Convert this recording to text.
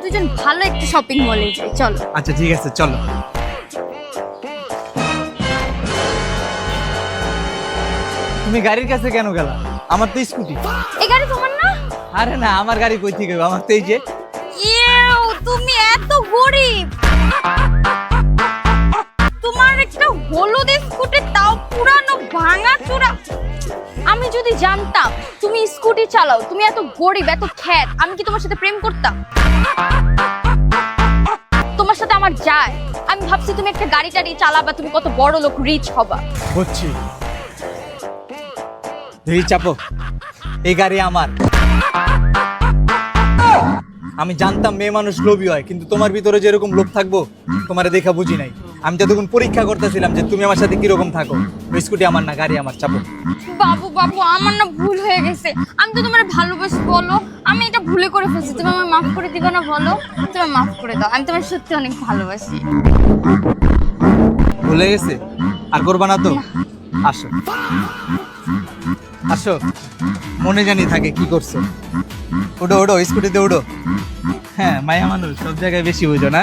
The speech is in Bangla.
দুজন ভালো একটা শপিং মলে যাই, চলো। আচ্ছা ঠিক আছে, চলো। তুমি গাড়ির কাছে কেন গেলা? আমার তো স্কুটি। এই গাড়ি তোমার না? আরে না, আমার গাড়ি কই থেকে? আমার তো এই যে। ইয়েও, তুমি এত গরিব। তোমার একটা হলুদ স্কুটি, তাও পুরানো ভাঙা চূড়া। আমি যদি জানতাম তুমি স্কুটি চালাও, তুমি এত গরিব, এত খ্যাত, আমি কি তোমার সাথে প্রেম করতাম? তোমার সাথে আমার যায়? আমি ভাবছি তুমি একটা গাড়ি টাড়ি চালাবা, তুমি কত বড় লোক, রিচ হবা। বুঝছি। ধীরে চাপো, এই গাড়ি আমার। আমি জানতাম মেয়ে মানুষ লোভী হয়, কিন্তু তোমার ভিতরে যেরকম লোভ থাকবো তোমারে দেখা বুঝি নাই। আমি যতক্ষণ পরীক্ষা করতেছিলাম যে তুমি আমার সাথে কিরকম থাকো। ওই স্কুটি আমার না, গাড়ি আমার, চাপো। বাবু বাবু, আমার না ভুল হয়ে গেছে। আমি তো তোমার ভালোবাসি, বলো। আমি এটা ভুলে করে ফেলছি, তুমি আমায় মাফ করে দিবে না? বলো, তুমি মাফ করে দাও। আমি তোমার সত্যি অনেক ভালোবাসি। ভুলে গেছে? আর করবা না তো? আসো আসো, মনে জানি থাকে কি করছো। ওডো ওডো, স্কুটিতে ওডো। হ্যাঁ, মায়া মানুষ সব জায়গায় বেশি বুঝো না।